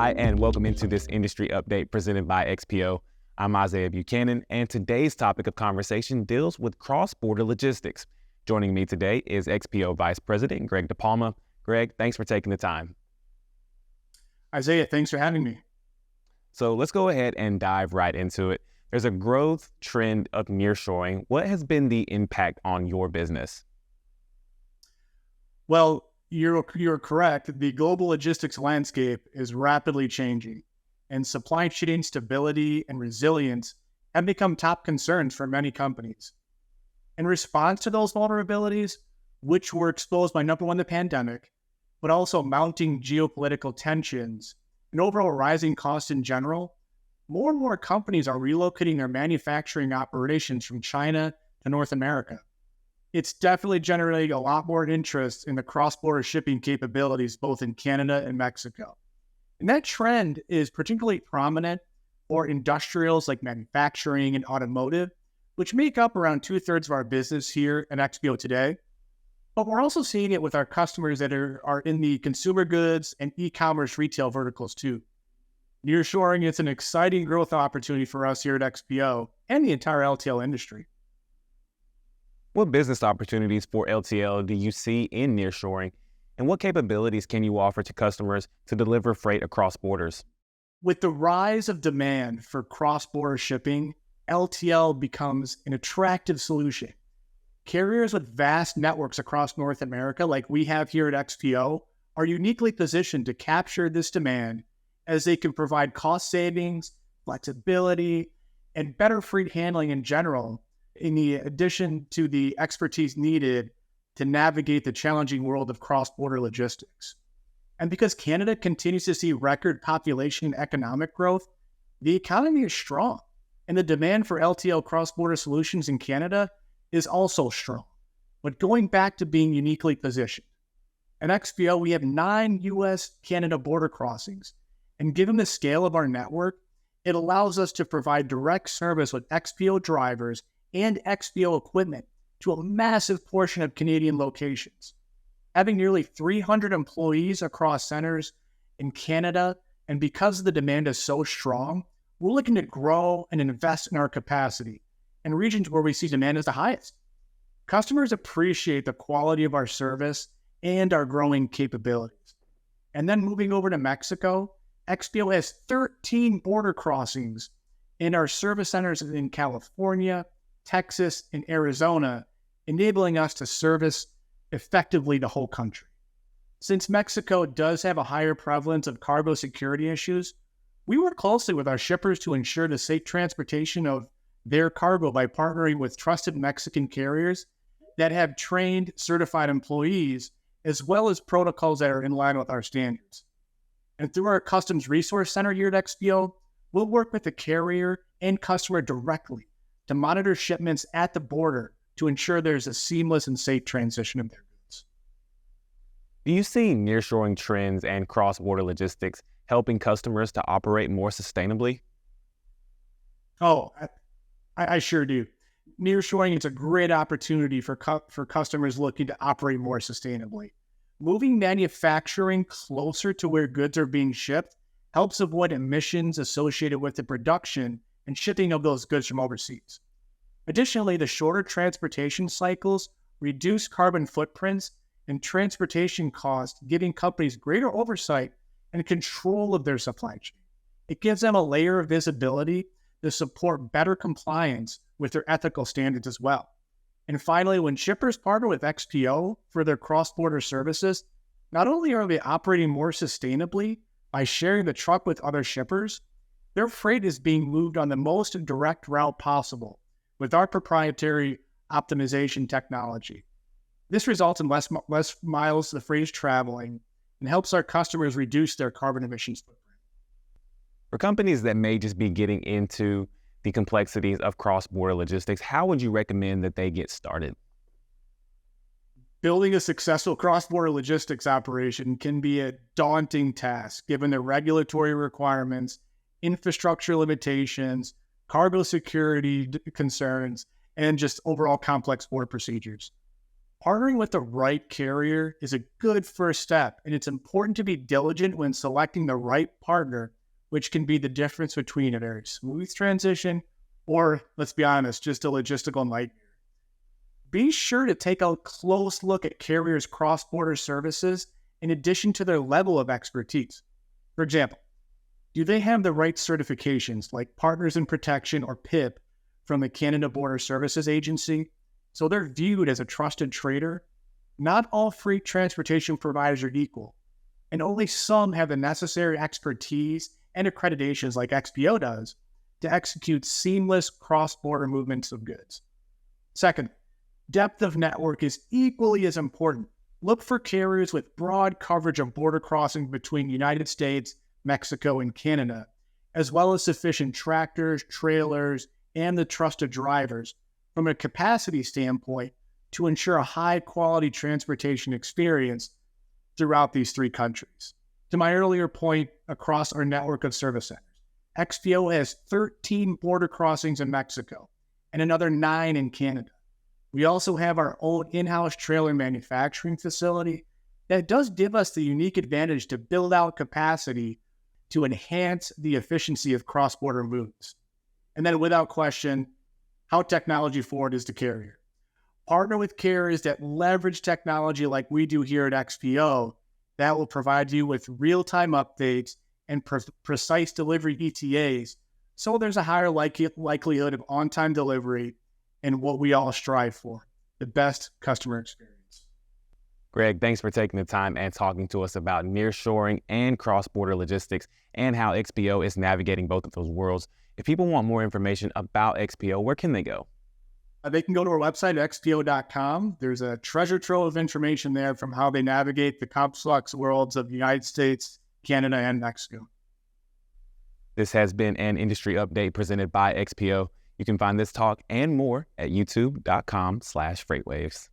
Hi, and welcome into this industry update presented by XPO. I'm Isaiah Buchanan, and today's topic of conversation deals with cross-border logistics. Joining me today is XPO Vice President Greg DePalma. Greg, thanks for taking the time. Isaiah, thanks for having me. So let's go ahead and dive right into it. There's a growth trend of nearshoring. What has been the impact on your business? Well, you're correct. The global logistics landscape is rapidly changing, and supply chain stability and resilience have become top concerns for many companies. In response to those vulnerabilities, which were exposed by number one, the pandemic, but also mounting geopolitical tensions and overall rising costs in general, more and more companies are relocating their manufacturing operations from China to North America. It's definitely generating a lot more interest in the cross-border shipping capabilities, both in Canada and Mexico. And that trend is particularly prominent for industrials like manufacturing and automotive, which make up around 2/3 of our business here at XPO today. But we're also seeing it with our customers that are in the consumer goods and e-commerce retail verticals too. Nearshoring is an exciting growth opportunity for us here at XPO and the entire LTL industry. What business opportunities for LTL do you see in nearshoring, and what capabilities can you offer to customers to deliver freight across borders? With the rise of demand for cross-border shipping, LTL becomes an attractive solution. Carriers with vast networks across North America, like we have here at XPO, are uniquely positioned to capture this demand as they can provide cost savings, flexibility, and better freight handling in general, in the addition to the expertise needed to navigate the challenging world of cross-border logistics. And because Canada continues to see record population and economic growth, the economy is strong, and the demand for LTL cross-border solutions in Canada is also strong. But going back to being uniquely positioned, at XPO, we have 9 U.S.-Canada border crossings, and given the scale of our network, it allows us to provide direct service with XPO drivers and XPO equipment to a massive portion of Canadian locations. Having nearly 300 employees across centers in Canada, and because the demand is so strong, we're looking to grow and invest in our capacity in regions where we see demand is the highest. Customers appreciate the quality of our service and our growing capabilities. And then moving over to Mexico, XPO has 13 border crossings in our service centers in California, Texas, and Arizona, enabling us to service effectively the whole country. Since Mexico does have a higher prevalence of cargo security issues, we work closely with our shippers to ensure the safe transportation of their cargo by partnering with trusted Mexican carriers that have trained, certified employees, as well as protocols that are in line with our standards. And through our Customs Resource Center here at XPO, we'll work with the carrier and customer directly to monitor shipments at the border to ensure there's a seamless and safe transition of their goods. Do you see nearshoring trends and cross-border logistics helping customers to operate more sustainably? Oh, I sure do. Nearshoring is a great opportunity for customers looking to operate more sustainably. Moving manufacturing closer to where goods are being shipped helps avoid emissions associated with the production and shipping of those goods from overseas. Additionally, the shorter transportation cycles reduce carbon footprints and transportation costs, giving companies greater oversight and control of their supply chain. It gives them a layer of visibility to support better compliance with their ethical standards as well. And finally, when shippers partner with XPO for their cross-border services, not only are they operating more sustainably by sharing the truck with other shippers, their freight is being moved on the most direct route possible with our proprietary optimization technology. This results in less miles the freight is traveling and helps our customers reduce their carbon emissions footprint. For companies that may just be getting into the complexities of cross-border logistics, how would you recommend that they get started? Building a successful cross-border logistics operation can be a daunting task given the regulatory requirements, infrastructure limitations, cargo security concerns, and just overall complex border procedures. Partnering with the right carrier is a good first step, and it's important to be diligent when selecting the right partner, which can be the difference between a very smooth transition or, let's be honest, just a logistical nightmare. Be sure to take a close look at carriers' cross-border services in addition to their level of expertise. For example, do they have the right certifications like Partners in Protection or PIP from the Canada Border Services Agency? So they're viewed as a trusted trader. Not all freight transportation providers are equal, and only some have the necessary expertise and accreditations like XPO does to execute seamless cross-border movements of goods. Second, depth of network is equally as important. Look for carriers with broad coverage of border crossing between the United States, Mexico, and Canada, as well as sufficient tractors, trailers, and the trusted drivers from a capacity standpoint to ensure a high-quality transportation experience throughout these three countries. To my earlier point, across our network of service centers, XPO has 13 border crossings in Mexico and another 9 in Canada. We also have our own in-house trailer manufacturing facility that does give us the unique advantage to build out capacity to enhance the efficiency of cross-border moves. And then without question, how technology forward is the carrier. Partner with carriers that leverage technology like we do here at XPO that will provide you with real-time updates and precise delivery ETAs, so there's a higher likelihood of on-time delivery and what we all strive for, the best customer experience. Greg, thanks for taking the time and talking to us about nearshoring and cross-border logistics and how XPO is navigating both of those worlds. If people want more information about XPO, where can they go? They can go to our website, xpo.com. There's a treasure trove of information there from how they navigate the complex worlds of the United States, Canada, and Mexico. This has been an industry update presented by XPO. You can find this talk and more at youtube.com/FreightWaves.